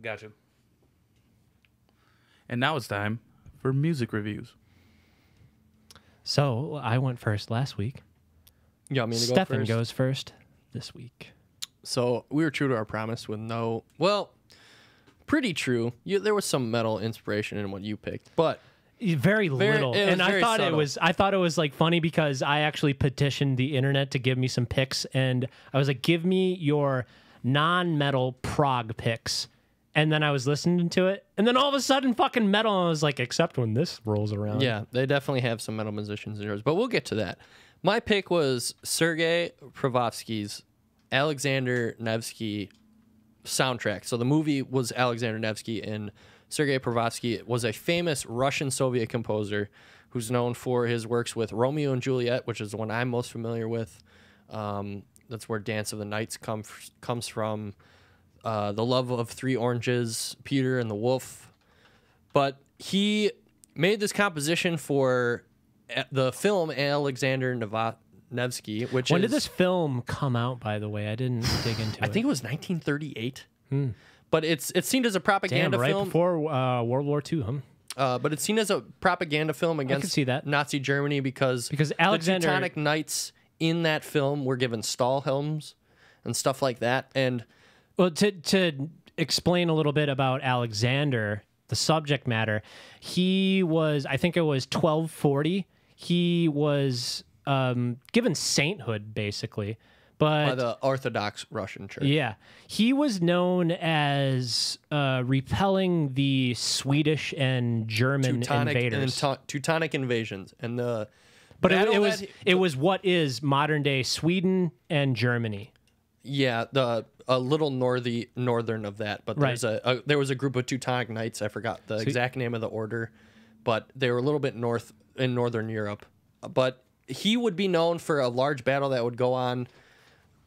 Gotcha. And now it's time for music reviews. So I went first last week. You want me to go Stefan first? goes first this week. So we were true to our promise with pretty true. There was some metal inspiration in what you picked, but Very little, it was and very I thought subtle. I thought it was like funny because I actually petitioned the internet to give me some picks, and I was like, "Give me your non-metal prog picks," and then I was listening to it, and then all of a sudden, fucking metal. And I was like, "Except when this rolls around." yeah, they definitely have some metal musicians in yours, but we'll get to that. My pick was Sergei Prokofiev Alexander Nevsky soundtrack. So the movie was Alexander Nevsky, and Sergei Prokofiev was a famous Russian Soviet composer who's known for his works with Romeo and Juliet, which is the one I'm most familiar with. That's where Dance of the Nights comes from. The Love of Three Oranges, Peter and the Wolf. But he made this composition for the film Alexander Nevsky, which When did this film come out? By the way, I didn't dig into it. I think it was 1938. But it's seen as a propaganda right film. before World War II, huh? But it's seen as a propaganda film against see that. Nazi Germany because Alexander- the Teutonic Knights in that film were given Stahlhelms and stuff like that. And Well, to explain a little bit about Alexander, the subject matter, he was, I think it was 1240. He was given sainthood, basically. by But the Orthodox Russian Church. yeah, he was known as repelling the Swedish and German invaders. Teutonic invasions. And the But battle it was what is modern day Sweden and Germany. Yeah, a little northern of that, but Right. there was a group of Teutonic Knights. I forgot the exact name of the order, but they were a little bit north in northern Europe. But he would be known for a large battle that would go on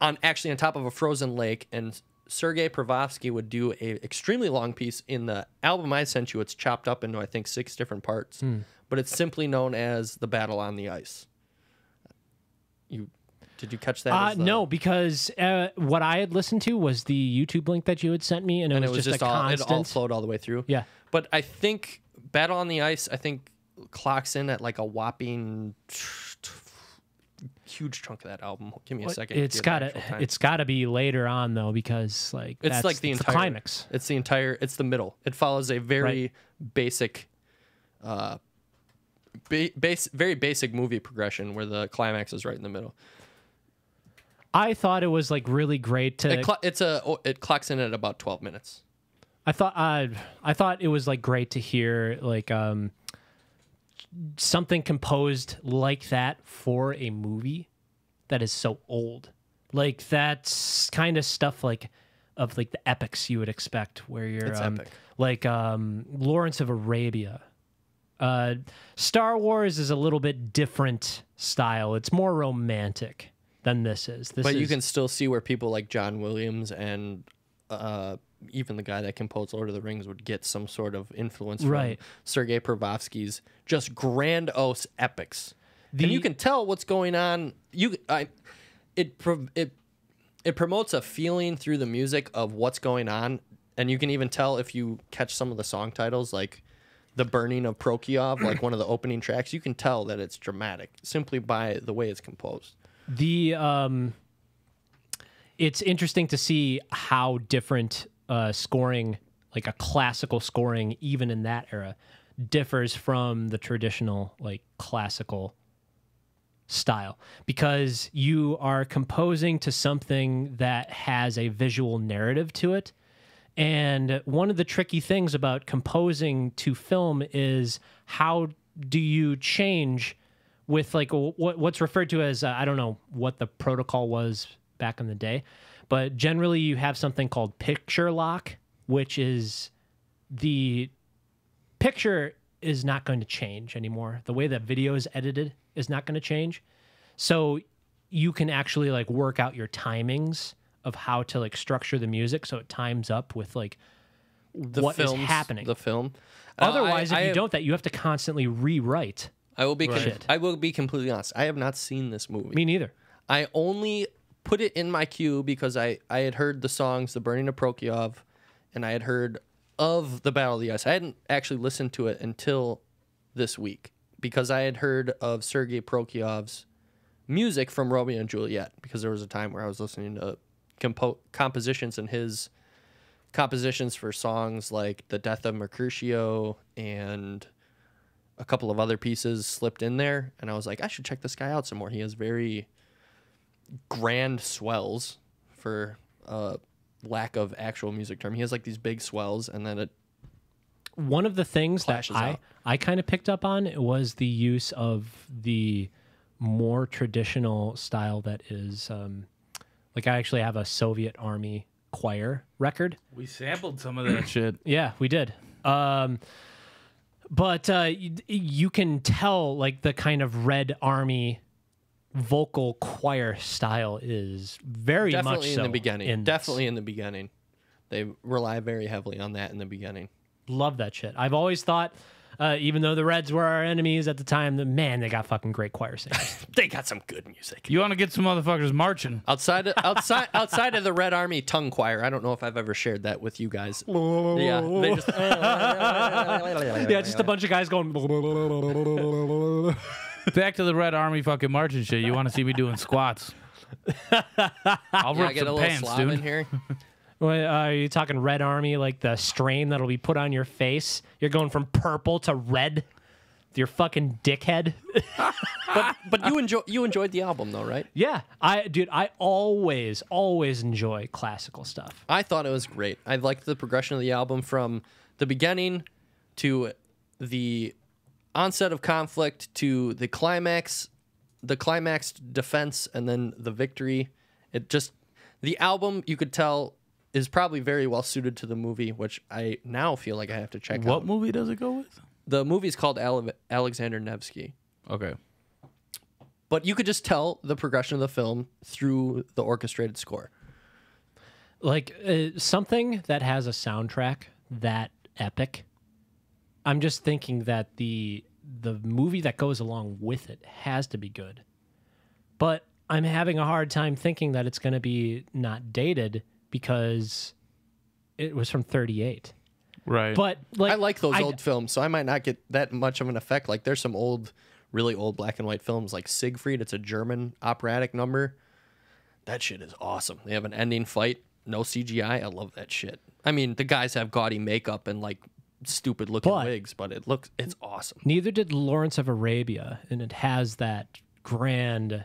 actually on top of a frozen lake, and Sergei Prokofiev would do a extremely long piece. In the album I sent you, it's chopped up into I think 6 different parts, but it's simply known as the Battle on the Ice. Did you catch that? No, because what I had listened to was the YouTube link that you had sent me, and it was just a constant. It all flowed all the way through. Yeah. But I think Battle on the Ice, I think, clocks in at like a whopping huge chunk of that album. Give me a second. It's gotta be later on though, because It's like the entire climax. It's the middle. It follows a very basic, very basic movie progression where the climax is right in the middle. I thought it was like really great to. It clocks in at about 12 minutes. I thought it was like great to hear like something composed like that for a movie that is so old. Like that's kind of stuff like of like the epics you would expect, where you're epic. Like Lawrence of Arabia. Star Wars is a little bit different style. It's more romantic than this is. But you can still see where people like John Williams and even the guy that composed Lord of the Rings would get some sort of influence from Sergei Prokofiev just grandiose epics. And you can tell what's going on. It promotes a feeling through the music of what's going on, and you can even tell if you catch some of the song titles, like The Burning of Prokofiev, like one of the opening tracks. You can tell that it's dramatic simply by the way it's composed. It's interesting to see how different scoring, like a classical scoring, even in that era, differs from the traditional like classical style, because you are composing to something that has a visual narrative to it. And one of the tricky things about composing to film is how do you change with like what's referred to as I don't know what the protocol was back in the day, but generally you have something called picture lock, which is the picture is not going to change anymore. The way that video is edited is not going to change. So you can actually like work out your timings of how to like structure the music so it times up with like what is happening. The film. Otherwise, if you don't that, you have to constantly rewrite. I will be completely honest. I have not seen this movie. Me neither. I only put it in my queue because I had heard the songs "The Burning of Prokofiev" and I had heard of the Battle of the Ice. I hadn't actually listened to it until this week because I had heard of Sergei Prokofiev's music from Romeo and Juliet, because there was a time where I was listening to compositions and his compositions for songs like The Death of Mercutio and a couple of other pieces slipped in there, and I was like, I should check this guy out some more. He has very grand swells, for lack of actual music term. He has like these big swells, and then it one of the things that clashes out. I kind of picked up on was the use of the more traditional style that is like, I actually have a Soviet Army choir record. We sampled some of that shit. Yeah, we did. But you can tell, like, the kind of Red Army vocal choir style is very definitely much so in the beginning. this. Definitely in the beginning. They rely very heavily on that in the beginning. Love that shit. I've always thought, even though the Reds were our enemies at the time, that, man, they got fucking great choir singers. They got some good music. You want to get some motherfuckers marching? Outside of the Red Army tongue choir, I don't know if I've ever shared that with you guys. Yeah, they just Yeah, just a bunch of guys going. Back to the Red Army fucking marching shit. You want to see me doing squats? I'll yeah, rip get a some little pants, Slav dude. in here. Well, are you talking Red Army, like the strain that'll be put on your face? You're going from purple to red. You're fucking dickhead. But you enjoyed the album though, right? Yeah, I always enjoy classical stuff. I thought it was great. I liked the progression of the album from the beginning to the onset of conflict to the climax defense, and then the victory. The album, you could tell, is probably very well suited to the movie, which I now feel like I have to check out. What movie does it go with? The movie's called Alexander Nevsky. Okay. But you could just tell the progression of the film through the orchestrated score. Like something that has a soundtrack that epic. I'm just thinking that the movie that goes along with it has to be good. But I'm having a hard time thinking that it's going to be not dated because it was from 1938. Right. But like, I like those old films, so I might not get that much of an effect. Like there's some really old black and white films like Siegfried. It's a German operatic number. That shit is awesome. They have an ending fight, no CGI. I love that shit. I mean, the guys have gaudy makeup and like stupid looking wigs, but it's awesome. Neither did Lawrence of Arabia, and it has that grand.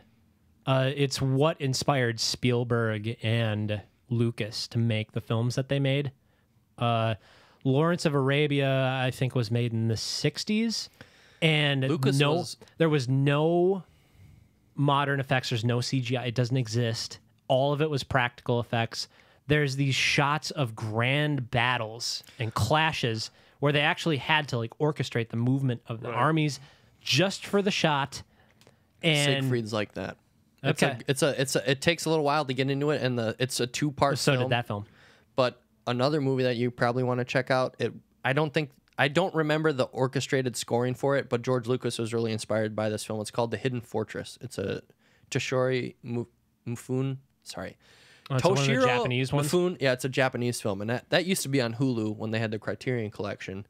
It's what inspired Spielberg and Lucas to make the films that they made. Lawrence of Arabia, I think, was made in the 60s, and there was no modern effects. There's no CGI. It doesn't exist. All of it was practical effects. There's these shots of grand battles and clashes where they actually had to like orchestrate the movement of the armies just for the shot. And Siegfried's like that. Okay. It takes a little while to get into it, and it's a 2-part so film. did that film. But another movie that you probably want to check out, I don't remember the orchestrated scoring for it, but George Lucas was really inspired by this film. It's called The Hidden Fortress. It's a Toshiro Mifune. Sorry. It's one of the Japanese ones? Mifune. Yeah, it's a Japanese film, and that used to be on Hulu when they had the Criterion Collection.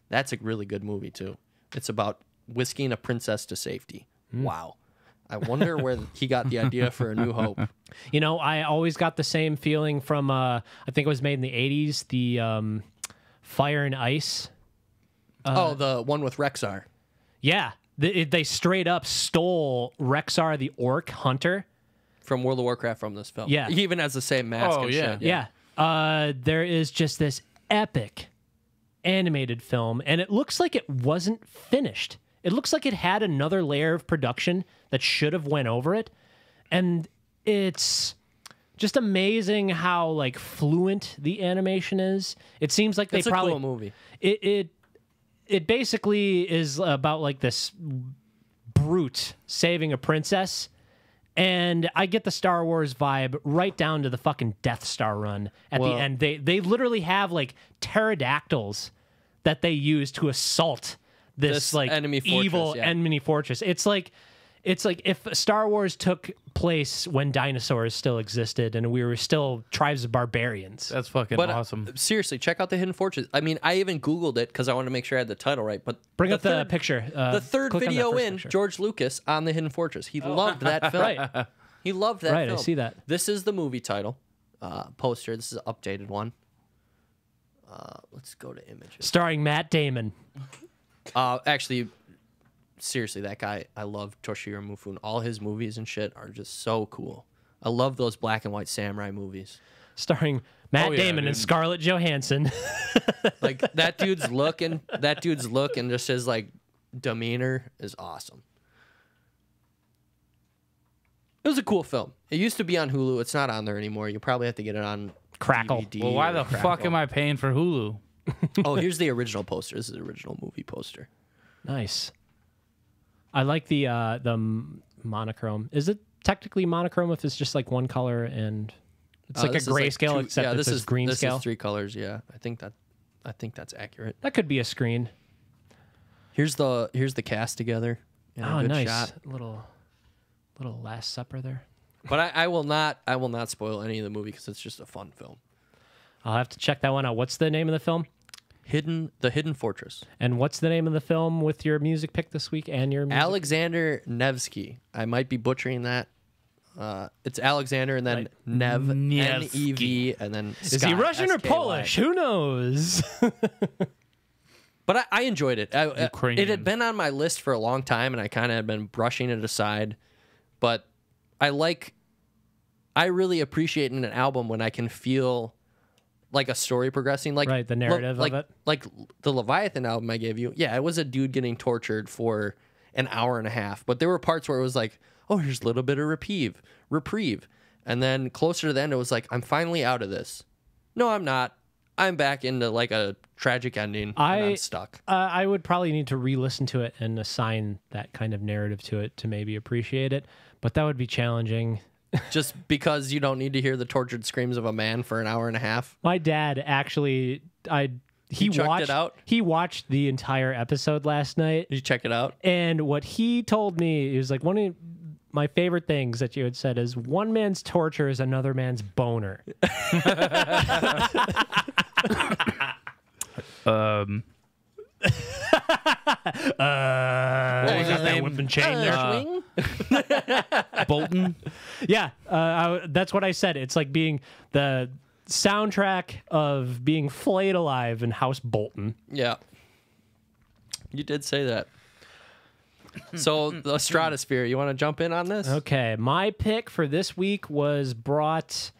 That's a really good movie too. It's about whisking a princess to safety. Wow. I wonder where he got the idea for A New Hope. You know, I always got the same feeling from, I think it was made in the 80s, the Fire and Ice. The one with Rexar. Yeah. They straight up stole Rexar the Orc Hunter. From World of Warcraft from this film. Yeah. He even has the same mask and shit. Yeah. There is just this epic animated film, and it looks like it wasn't finished. It looks like it had another layer of production that should have went over it. And it's just amazing how like fluent the animation is. It seems like It's a cool movie. It basically is about like this brute saving a princess. And I get the Star Wars vibe right down to the fucking Death Star run at the end. They literally have like pterodactyls that they use to assault this like enemy fortress, evil enemy fortress. It's like it's like if Star Wars took place when dinosaurs still existed and we were still tribes of barbarians. That's fucking But awesome. Seriously, check out the Hidden Fortress. I mean, I even Googled it because I wanted to make sure I had the title right. But Bring up the picture. The third click on that video first in, picture. George Lucas on the Hidden Fortress. He loved that film. Right. He loved that Right, film. I see that. This is the movie title poster. This is an updated one. Let's go to images. Starring Matt Damon. Actually, seriously, that guy, I love Toshiro Mifune. All his movies and shit are just so cool. I love those black and white samurai movies. Starring Matt Oh, yeah, Damon and dude. Scarlett Johansson. Like that dude's look and just his like demeanor is awesome. It was a cool film. It used to be on Hulu. It's not on there anymore. You probably have to get it on Crackle. DVD Well, why or the fuck am I paying for Hulu? Oh, here's the original poster. This is the original movie poster. Nice. I like the monochrome. Is it technically monochrome if it's just like one color and it's like a This is grayscale two- except this it's is green this scale? is 3 colors. Yeah, I think that's accurate. That could be a screen. Here's the cast together. In a Oh, good nice. shot. Little Last Supper there. But I will not spoil any of the movie because it's just a fun film. I'll have to check that one out. What's the name of the film? The Hidden Fortress. And what's the name of the film with your music pick this week and your music? Alexander Nevsky. I might be butchering that. It's Alexander and then Right. Nev, Nevsky. N-E-V, and then Is he Sky, Russian or S-K-Y. Polish? Who knows? But I enjoyed it. It Ukrainian. had been on my list for a long time, and I kind of had been brushing it aside. But I really appreciate in an album when I can feel like a story progressing, like Right, the narrative of it. Like the Leviathan album I gave you. Yeah, it was a dude getting tortured for an hour and a half, but there were parts where it was like, oh, here's a little bit of reprieve, and then closer to the end, it was like, I'm finally out of this. No, I'm not. I'm back into like a tragic ending. And I'm stuck. I would probably need to re-listen to it and assign that kind of narrative to it to maybe appreciate it, but that would be challenging. Just because you don't need to hear the tortured screams of a man for an hour and a half. My dad actually, he chucked watched it out? He watched the entire episode last night, Did you check it out? and what he told me, he was like, one of my favorite things that you had said is one man's torture is another man's boner. What was his name? Whip and chain there. Bolton. Yeah, that's what I said. It's like being the soundtrack of being flayed alive in House Bolton. Yeah. You did say that. So the Estradasphere, you want to jump in on this? Okay, my pick for this week was brought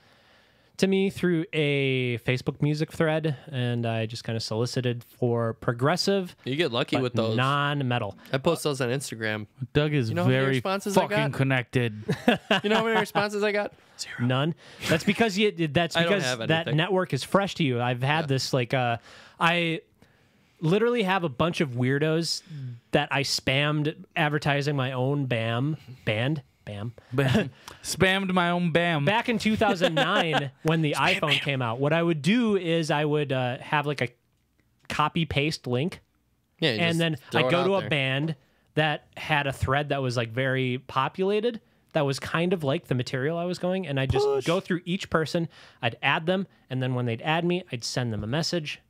to me through a Facebook music thread, and I just kind of solicited for progressive, You get lucky but with those. non-metal. I post those on Instagram. Doug is know how many very responses I fucking got? connected. You know how many responses I got? None. That's because that have anything. network is fresh to you. I've had this I literally have a bunch of weirdos that I spammed advertising my own band. Bam. Spammed my own bam. Back in 2009 when the iPhone came out, what I would do is I would have like a copy paste link, Yeah. you and just then throw I'd it go out to a there. band that had a thread that was like very populated, that was kind of like the material I was going, and I'd just go through each person, I'd add them, and then when they'd add me, I'd send them a message.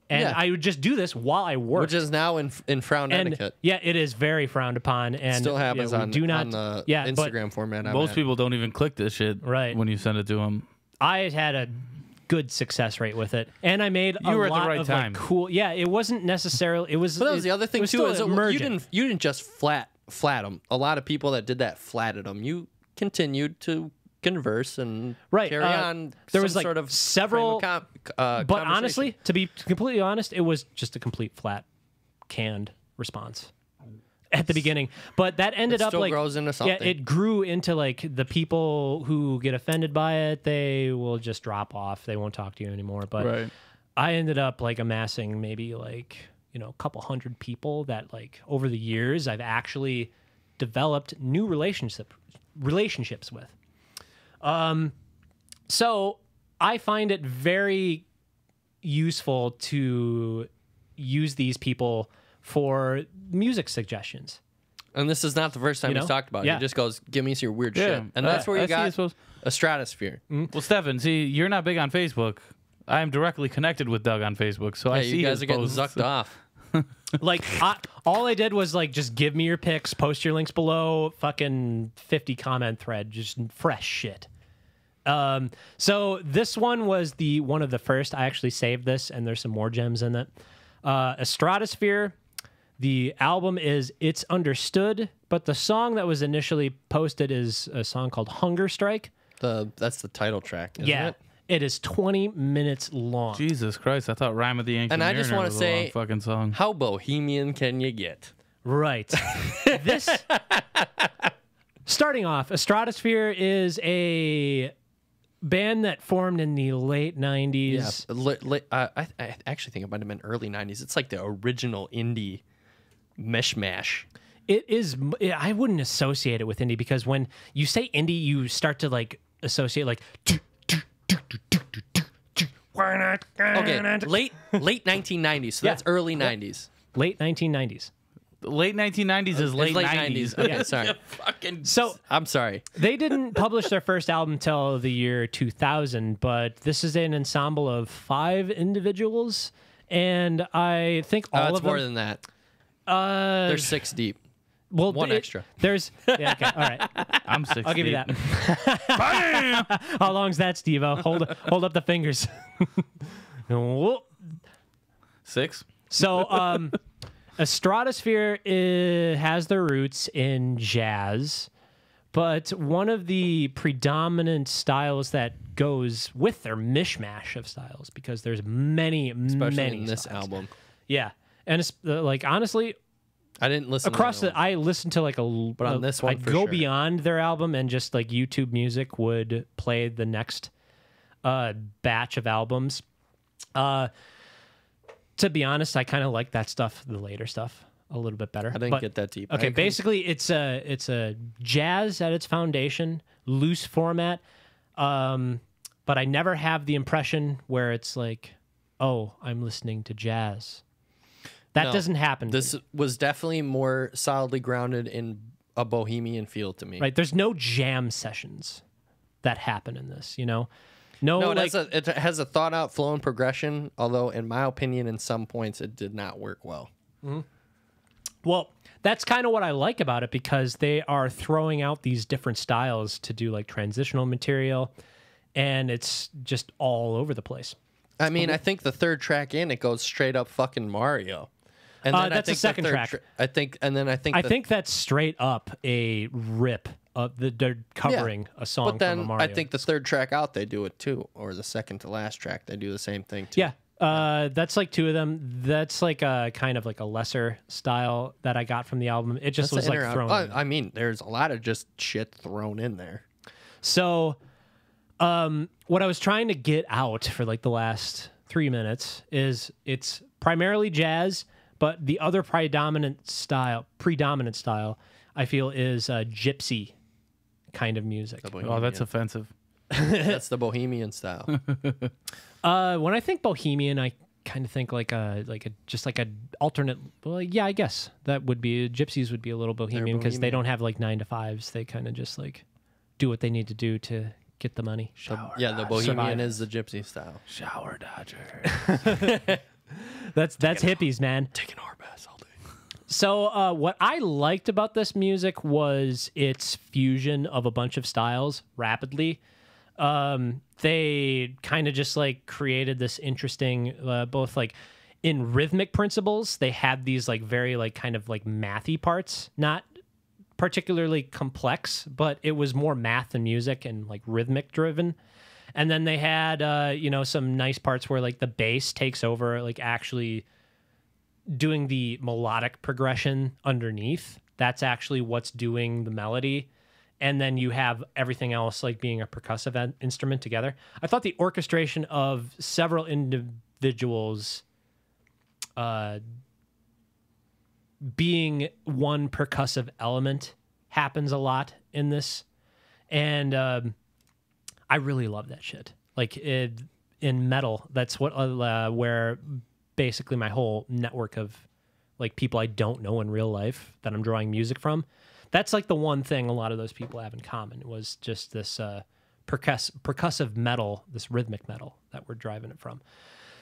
And Yeah. I would just do this while I worked. Which is now in frown and etiquette. yeah, it is very frowned upon, and Still happens we on, do not on the yeah, but Instagram format. I'm Most at. people don't even click this shit Right. when you send it to them. I had a good success rate with it, and I made You were a at the lot right of time. like cool. Yeah, it wasn't necessarily. It was. But that was the other thing it was too. still Is you emergent. didn't just flat them. A lot of people that did that flatted them. You continued to converse and Right, carry on. there some was, like, sort of several- frame of But conversation. honestly, to be completely honest, it was just a complete flat, canned response at the beginning. But that ended up still like grows into something. Yeah, it grew into like the people who get offended by it, they will just drop off. They won't talk to you anymore. But Right. I ended up like amassing maybe like a couple hundred people that like over the years I've actually developed new relationships with. So I find it very useful to use these people for music suggestions. And this is not the first time You he's know? talked about it. Yeah. He just goes, give me your weird Yeah. shit. And that's where I you see got it's supposed- Estradasphere. Well, Stefan, see, you're not big on Facebook. I am directly connected with Doug on Facebook, so I Yeah, see you guys his are getting posts. zucked off. Like, all I did was like just give me your picks, post your links below, fucking 50 comment thread, just fresh shit. So this one was one of the first. I actually saved this, and there's some more gems in it. Estradasphere. The album is It's Understood, but the song that was initially posted is a song called Hunger Strike. That's the title track, isn't it? It is 20 minutes long. Jesus Christ, I thought Rhyme of the Yankee And I just Mariner wanna was a say- long fucking song. How bohemian can you get? Right. This starting off, Estradasphere is a band that formed in the late 90s. I actually think it might have been early 90s. It's like the original indie mishmash. It is. I wouldn't associate it with indie because when you say indie, you start to like associate like. Okay, late 1990s. So that's early 90s. Late 1990s. Late 1990s is late, 90s. Okay, sorry. So I'm sorry. they didn't publish their first album until the year 2000, but this is an ensemble of 5 individuals, and I think all It's of them. more than that. Uh, They're 6 deep. well, one extra. There's yeah, okay, all right. I'm 60. I'll give you that. How long's that, Steve-O? Hold up the fingers. Whoop. 6? So, Estradasphere has their roots in jazz, but one of the predominant styles that goes with their mishmash of styles, because there's many, Especially many in this styles. album. Yeah, and it's like honestly, I didn't listen across to the, I listened to like But on this one, I'd for go sure. beyond their album and just like YouTube Music would play the next batch of albums. To be honest, I kind of like that stuff, the later stuff, a little bit better. I didn't get that deep. Okay, I basically it's a jazz at its foundation, loose format, but I never have the impression where it's like, oh, I'm listening to jazz. That No, doesn't happen. to This me, was definitely more solidly grounded in a bohemian feel to me. right? There's no jam sessions that happen in this, you know. No, No, like it has a thought out flow and progression, although in my opinion, in some points it did not work well. well, that's kind of what I like about it because they are throwing out these different styles to do like transitional material, and it's just all over the place. I mean, I think the third track in it goes straight up fucking Mario. And then That's the second track. I think I think that's straight up a rip of they're covering a song But then from a Mario. I think the third track out they do it too, or the second to last track they do the same thing too. yeah, that's like 2 of them. That's like a kind of like a lesser style that I got from the album. It just was like thrown. in. I mean, there's a lot of just shit thrown in there. So, what I was trying to get out for like the last 3 minutes is it's primarily jazz, but the other predominant style I feel is gypsy kind of music. Oh, that's offensive. That's the bohemian style. When I think bohemian, I kind of think like a alternate. Well, yeah, I guess that would be gypsies would be a little bohemian because they bohemian. don't have like 9 to 5s. They kind of just like do what they need to do to get the money. The bohemian is the gypsy style. Shower Dodger. That's hippies, man. Taking our baths all day. So what I liked about this music was its fusion of a bunch of styles rapidly. They kind of just like created this interesting, both like in rhythmic principles, they had these like very like kind of like mathy parts, not particularly complex, but it was more math than music and like rhythmic driven. And then they had, some nice parts where like the bass takes over, like actually doing the melodic progression underneath. That's actually what's doing the melody. And then you have everything else like being a percussive instrument together. I thought the orchestration of several individuals being one percussive element happens a lot in this. And I really love that shit. Like in metal, that's what where basically my whole network of like people I don't know in real life that I'm drawing music from. That's like the one thing a lot of those people have in common was just this percussive metal, this rhythmic metal that we're driving it from.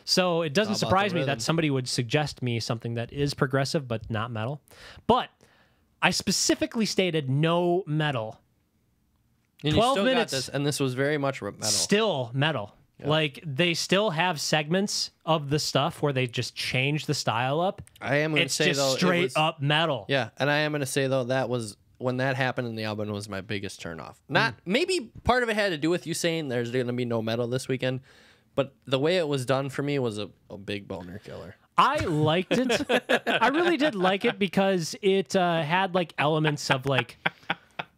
So it doesn't surprise me that somebody would suggest me something that is progressive but not metal. But I specifically stated no metal. And 12 you still minutes. got this, and this was very much metal. Still metal. Yeah. Like they still have segments of the stuff where they just change the style up. I am going to say just though, straight up metal. Yeah, and I am going to say though that was when that happened in the album was my biggest turnoff. Not maybe part of it had to do with you saying there's going to be no metal this weekend, but the way it was done for me was a big boner killer. I liked it. I really did like it because it had like elements of like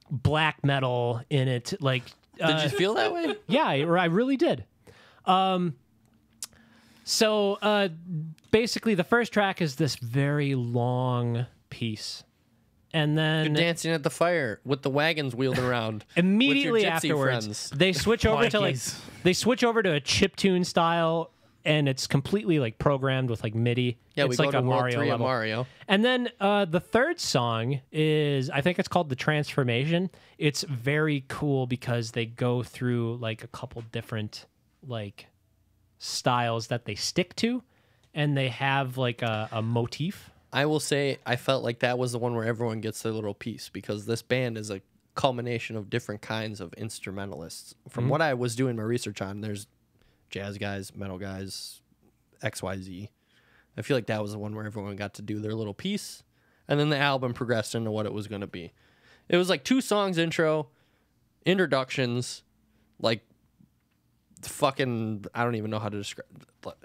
black metal in it. Like, did you feel that way? Yeah, I really did. So basically, the first track is this very long piece. And then you're dancing at the fire with the wagons wheeled around. Immediately with your gypsy afterwards, friends. they switch over to like a chiptune style, and it's completely like programmed with like MIDI. Yeah, it's we like go to a World Mario 3 level. of Mario. And then the third song is, I think it's called The Transformation. It's very cool because they go through like a couple different like styles that they stick to, and they have like a motif. I will say I felt like that was the one where everyone gets their little piece because this band is a culmination of different kinds of instrumentalists. From what I was doing my research on, there's jazz guys, metal guys, XYZ. I feel like that was the one where everyone got to do their little piece, and then the album progressed into what it was going to be. It was like 2 songs intro, introductions, like fucking, I don't even know how to describe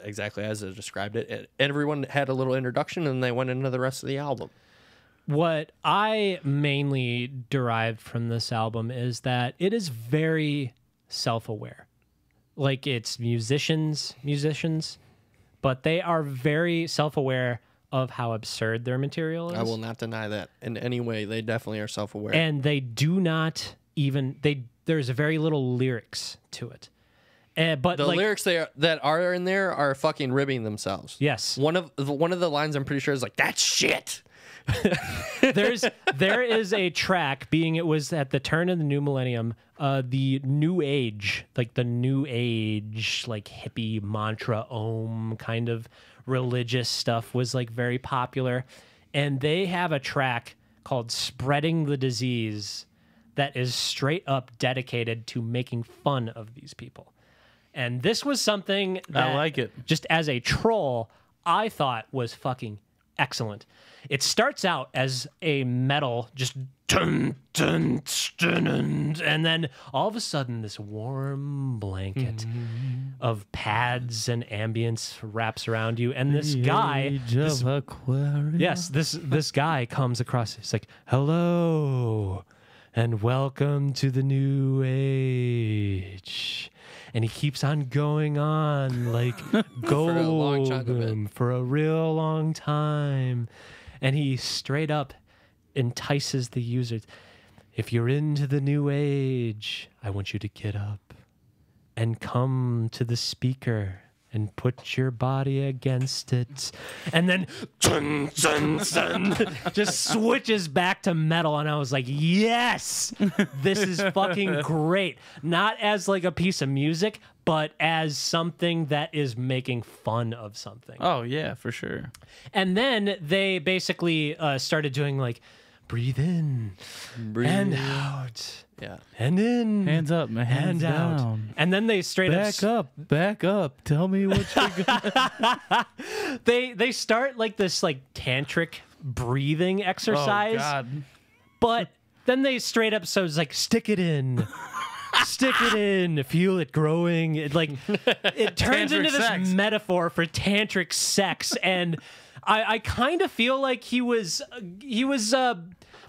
exactly as I described it. Everyone had a little introduction, and they went into the rest of the album. What I mainly derived from this album is that it is very self-aware. Like it's musicians, but they are very self-aware of how absurd their material is. I will not deny that in any way. They definitely are self-aware. And they do not even, there's very little lyrics to it. But the like, lyrics that are in there are fucking ribbing themselves. Yes. One of the lines I'm pretty sure is like, that's shit. there is a track, being it was at the turn of the new millennium, the new age, like hippie mantra om kind of religious stuff was like very popular. And they have a track called Spreading the Disease that is straight up dedicated to making fun of these people. And this was something that, I like it. Just as a troll, I thought was fucking excellent. It starts out as a metal, just dun, dun, dun, dun, and then all of a sudden this warm blanket of pads and ambience wraps around you, and this guy, this guy comes across. He's like, "Hello, and welcome to the new age." And he keeps on going on like golden for a real long time. And he straight up entices the users. If you're into the new age, I want you to get up and come to the speaker and put your body against it. And then dun, dun, dun, just switches back to metal. And I was like, yes, this is fucking great. Not as like a piece of music, but as something that is making fun of something. Oh, yeah, for sure. And then they basically started doing like, breathe in, and out. Yeah. And in. Hands up, man. Hands out. down. And then they straight Back up. Tell me what you're gonna They start like this like tantric breathing exercise. Oh, God. But then they straight up so it's like stick it in. Stick it in, feel it growing. It turns into this metaphor for tantric sex, and I kind of feel like he was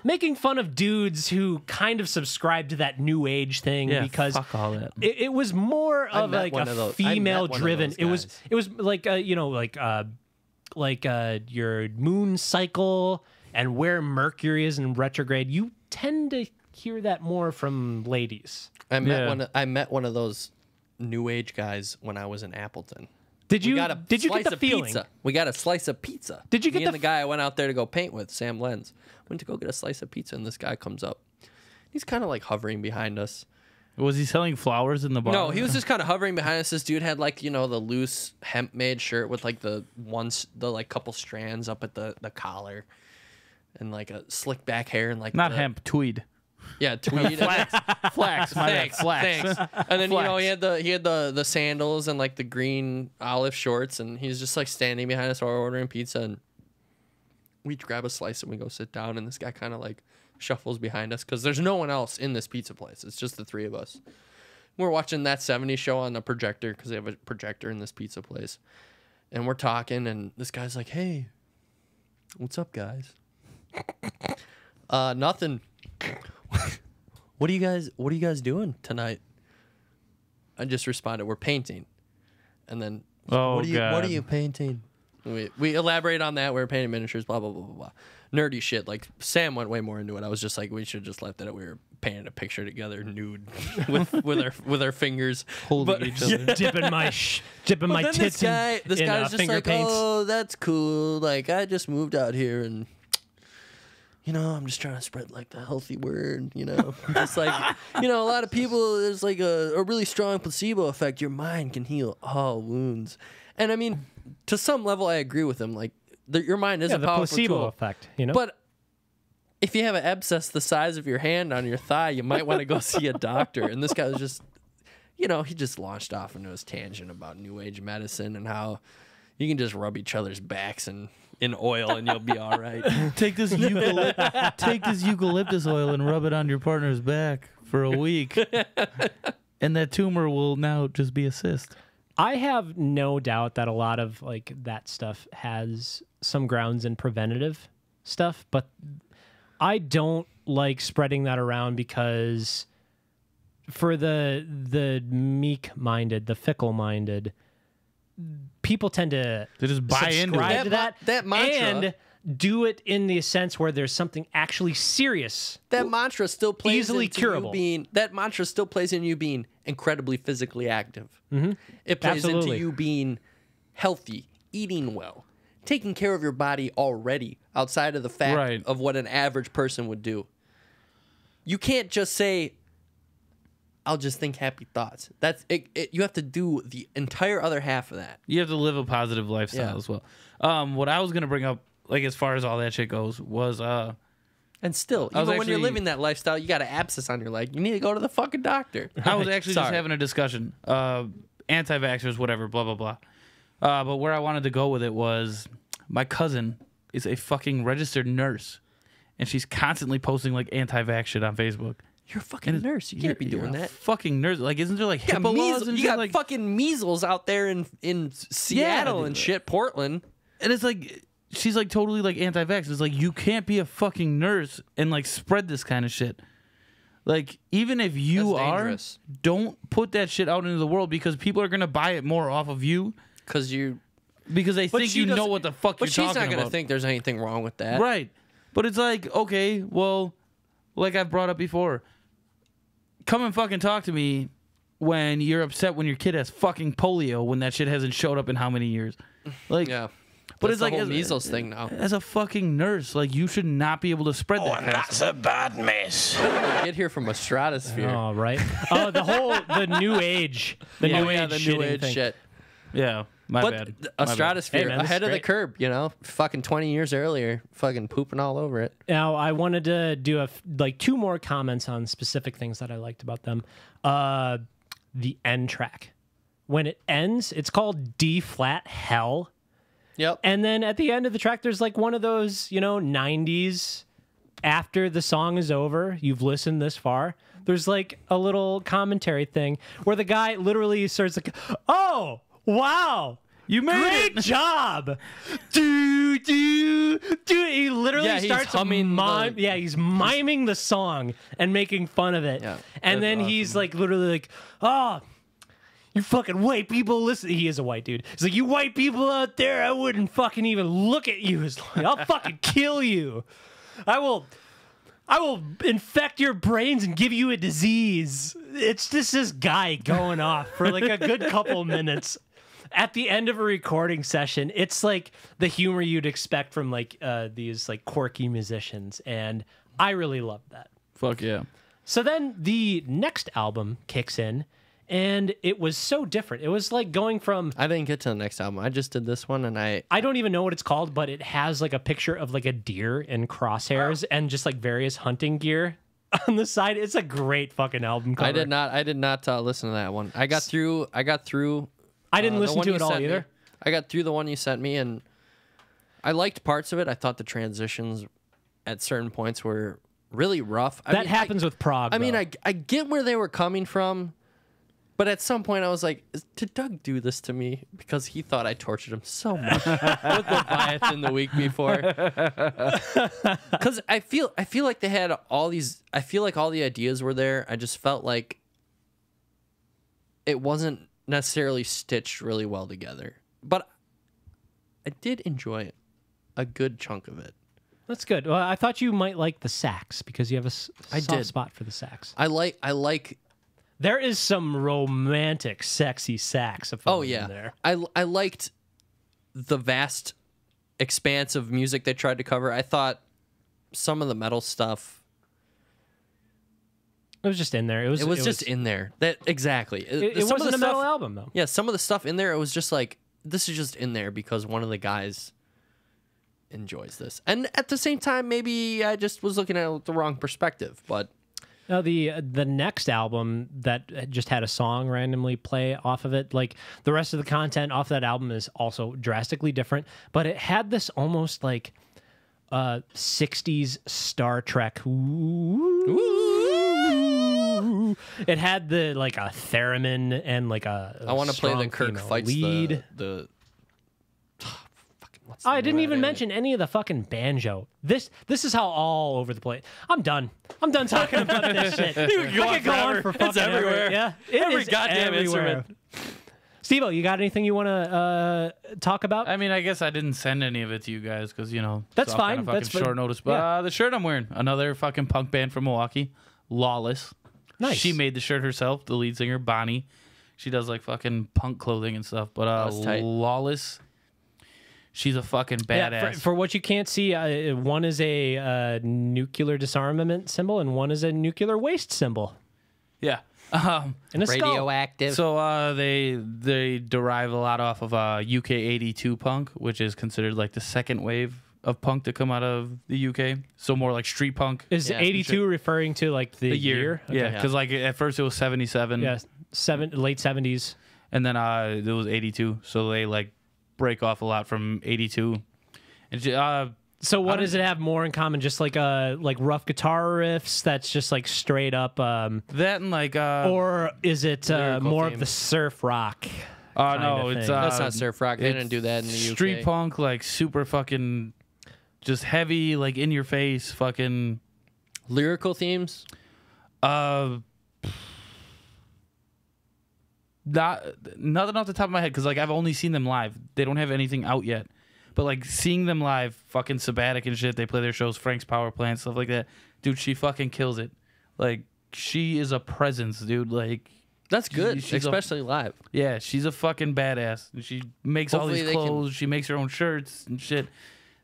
making fun of dudes who kind of subscribe to that new age thing because fuck all that. It was more of like a female driven. It was like your moon cycle and where Mercury is in retrograde. You tend to hear that more from ladies. I met one of those new age guys when I was in Appleton. Did you We got a get slice the of feeling? pizza. We got a slice of pizza. Did you get Me the and the guy I went out there to go paint with, Sam Lenz, went to go get a slice of pizza, and this guy comes up. He's kind of like hovering behind us. Was he selling flowers in the bar? No, he was just kind of hovering behind us. This dude had like, you know, the loose hemp made shirt with like the like couple strands up at the collar, and like a slick back hair and like Not hemp, tweed. Yeah, tweed. Flax. Flax. My bad. Thanks, Flax. thanks. And then you know Flax. he had the sandals and like the green olive shorts, and he's just like standing behind us while we're ordering pizza, and we grab a slice and we go sit down, and this guy kind of like shuffles behind us because there's no one else in this pizza place. It's just the three of us. We're watching that 70s show on the projector because they have a projector in this pizza place, and we're talking, and this guy's like, "Hey, what's up, guys?" Nothing. What are you guys doing tonight? I just responded, "We're painting." And then, Oh, what are God. you painting? We elaborate on that. We're painting miniatures, blah blah blah blah blah. Nerdy shit. Like Sam went way more into it. I was just like, we should just left it. We were painting a picture together, nude, with our fingers Holding each other. dipping my then tits this in guy's just finger like, paints. "Oh, that's cool. Like, I just moved out here, and you know, I'm just trying to spread like the healthy word. You know, just like, you know, a lot of people, there's like a really strong placebo effect. Your mind can heal all wounds." And I mean, to some level, I agree with him. Like, your mind is a the powerful placebo tool. effect, you know. But if you have an abscess the size of your hand on your thigh, you might want to go see a doctor. And this guy was just, you know, he just launched off into his tangent about New Age medicine and how you can just rub each other's backs in oil and you'll be all right. Take this eucalyptus oil and rub it on your partner's back for a week, and that tumor will now just be a cyst. I have no doubt that a lot of like that stuff has some grounds in preventative stuff, but I don't like spreading that around because for the meek-minded, the fickle-minded, people tend to just buy into subscribe it. to that mantra. and do it in the sense where there's something actually serious. That mantra still plays Easily into curable. that mantra still plays in you being incredibly physically active. Mm-hmm. It plays Absolutely. into you being healthy, eating well, taking care of your body already outside of the fact Right. of what an average person would do. You can't just say, "I'll just think happy thoughts." That's it. You have to do the entire other half of that. You have to live a positive lifestyle Yeah. as well. What I was gonna bring up, like as far as all that shit goes, was And still, I was even when you're actually- living that lifestyle, you got an abscess on your leg. You need to go to the fucking doctor. I was actually just Sorry. having a discussion. Anti-vaxxers, whatever, blah blah blah. But where I wanted to go with it was my cousin is a fucking registered nurse, and she's constantly posting like anti-vax shit on Facebook. You're a fucking nurse. You can't be You're doing a that. fucking nurse. Like, isn't there like You got, HIPAA laws and you shit? got Like, fucking measles out there in Seattle dude. and shit, Portland. and it's like she's like totally like anti-vax. It's like you can't be a fucking nurse and like spread this kind of shit. Like, even if you That's are, dangerous. don't put that shit out into the world because people are gonna buy it more off of you Because because they But think she you know doesn't- what the fuck but you're she's talking not gonna about. think there's anything wrong with that. Right. But it's like, okay, well, like I've brought up before, come and fucking talk to me when you're upset when your kid has fucking polio when that shit hasn't showed up in how many years. Like, Yeah. but That's it's the like whole as, measles thing now. as a fucking nurse, like you should not be able to spread that. kind of stuff. a bad mess. Get here from Estradasphere. Oh, right. Oh, the new age, the new age, the new age thing. shit. Yeah, my bad. But My bad. Estradasphere Hey, man, this ahead is of the great. curb, you know, fucking 20 years earlier, fucking pooping all over it. Now, I wanted to do two more comments on specific things that I liked about them. The end track. When it ends, it's called D flat hell. Yep. And then at the end of the track, there's like one of those, 90s, after the song is over, you've listened this far, there's like a little commentary thing where the guy literally starts like, "Oh, wow. You made Great job. Do, do, do. He literally Yeah, he's starts humming the- he's miming the song and making fun of it. Yeah, And that's then he's like literally like, "Oh, you fucking white people listen." He is a white dude. He's like, "You white people out there, I wouldn't fucking even look at you. It's like, I'll fucking kill you. I will infect your brains and give you a disease." It's just this guy going off for like a good couple minutes. at the end of a recording session, it's like the humor you'd expect from like these like quirky musicians, and I really loved that. Fuck yeah. So then the next album kicks in, and it was so different. It was like going from I didn't get to the next album. I just did this one, and I don't even know what it's called, but it has like a picture of like a deer in crosshairs and just like various hunting gear on the side. It's a great fucking album cover. I did not listen to that one. I got through. I didn't the listen one to you it all sent me. either. I got through the one you sent me, and I liked parts of it. I thought the transitions at certain points were really rough. That happens with prog. I mean, though. I get where they were coming from, but at some point I was like, did Doug do this to me because he thought I tortured him so much with Leviathan the week before? Because I feel like they had all these. I feel like all the ideas were there. I just felt like it wasn't necessarily stitched really well together. But I did enjoy a good chunk of it. That's good. Well, I thought you might like the sax because you have a soft spot for the sax. I like. There is some romantic, sexy saxophone in there. I liked the vast expanse of music they tried to cover. I thought some of the metal stuff. It was just in there. It was just in there. That exactly. It wasn't a metal album though. Yeah, some of the stuff in there, it was just like this is just in there because one of the guys enjoys this, and at the same time, maybe I just was looking at it with the wrong perspective. But now the next album that just had a song randomly play off of it, like the rest of the content off that album is also drastically different, but it had this almost like 60s Star Trek. Ooh. It had the like a theremin and like a I want to play the Kirk fights lead. the I didn't even mention any of the fucking banjo. This is how all over the place. I'm done talking about this shit. I could go on for fucking It's everywhere. Yeah, Every goddamn everywhere. instrument. Steve-O, you got anything you want to talk about? I mean, I guess I didn't send any of it to you guys because, you know, That's it's all fine. Kind of fucking That's fine. short notice. But the shirt I'm wearing, another fucking punk band from Milwaukee, Lawless. Nice. She made the shirt herself, the lead singer, Bonnie. She does like fucking punk clothing and stuff. But That's tight. Lawless, she's a fucking badass. Yeah, for what you can't see, one is a nuclear disarmament symbol and one is a nuclear waste symbol. Yeah. And a skull. Radioactive. So they derive a lot off of UK 82 punk, which is considered like the second wave of punk to come out of the UK. So more like street punk. Is 82 referring to like the year? Yeah, because like at first it was 77. Yeah, late 70s. And then it was 82. So they like break off a lot from 82. And so what does it have more in common? Just like rough guitar riffs that's just like straight up that and like or is it more theme. of the surf rock? No, it's That's not surf rock. They didn't do that in the UK. Street punk, like super fucking just heavy, like in your face fucking Lyrical themes. Not nothing off the top of my head because like I've only seen them live. They don't have anything out yet. But like seeing them live, fucking Sabbatic and shit. They play their shows, Frank's Power Plant, stuff like that. Dude, she fucking kills it. Like she is a presence, dude. Like That's good, she's especially live. yeah, she's a fucking badass. She makes all Hopefully these they can- clothes. She makes her own shirts and shit.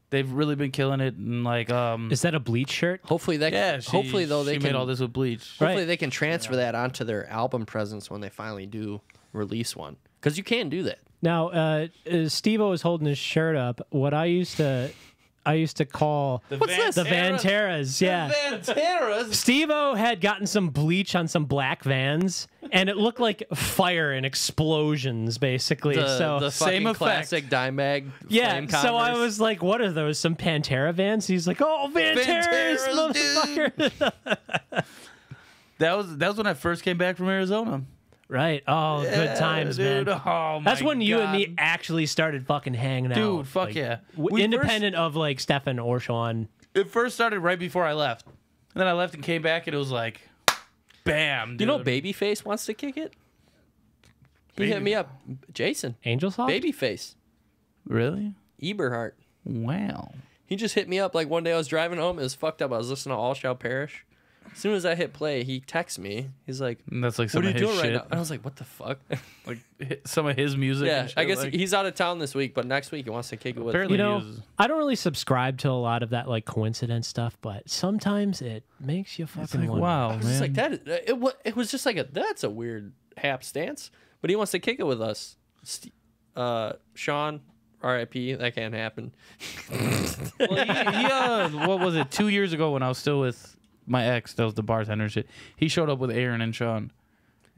They've really been killing it. And like Is that a Bleach shirt? Hopefully that. yeah, hopefully though they she can made all this with bleach. Hopefully Right. they can transfer that onto their album presence when they finally do release one. Because you can do that. Now, Steve-O is holding his shirt up. What I used to call The Vanteras. Yeah. Vanteras. Steve-O had gotten some bleach on some black Vans, and it looked like fire and explosions, basically. The Same fucking effect. classic Dimebag. yeah, flame so I Converse. was like, what are those, some Pantera Vans? He's like, oh, Vanteras, motherfucker. That was when I first came back from Arizona. Right. Oh, good times, dude. man. Oh, That's my when you and God. me actually started fucking hanging out. Dude, fuck Like, yeah. We independent of like Stefan or Sean. It first started right before I left. And then I left and came back, and it was like, bam, dude. You know, Babyface wants to kick it. He hit me up, Jason. Angel Soft? Babyface, Really? Eberhart. Wow. He just hit me up like one day I was driving home. It was fucked up. I was listening to All Shall Perish, As soon as I hit play, he texts me. He's like, And that's like some "What are of you his doing right shit. now?" And I was like, "What the fuck?" Like some of his music. Yeah, and shit, I guess like, he's out of town this week, but next week he wants to kick it with. Apparently- You know, uses- I don't really subscribe to a lot of that like coincidence stuff, but sometimes it makes you it's fucking like, wonder. wow, I was man. just like, it was just like that's a weird hap stance, but he wants to kick it with us. Sean, R.I.P. That can't happen. Well, what was it? 2 years ago when I was still with my ex, that was the bartender and shit. He showed up with Aaron and Sean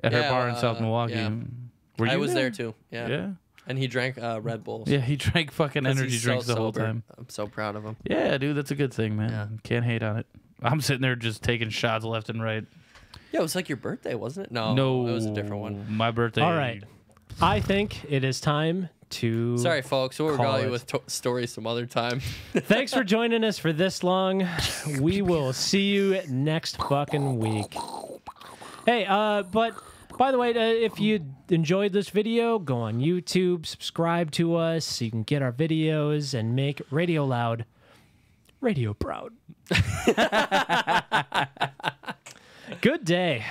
at her Yeah, bar in South Milwaukee. yeah. Were you I was there too. Yeah. Yeah. And he drank Red Bulls. Yeah, he drank fucking 'Cause energy he's drinks so the whole sober. time. I'm so proud of him. Yeah, dude, that's a good thing, man. Yeah. Can't hate on it. I'm sitting there just taking shots left and right. Yeah, it was like your birthday, wasn't it? No, No, it was a different one. My birthday. All right, I think it is time to. Sorry, folks. We'll Call regale you it. with stories some other time. Thanks for joining us for this long. We will see you next fucking week. Hey, but by the way, if you enjoyed this video, go on YouTube, subscribe to us so you can get our videos and make Radio Loud radio proud. Good day.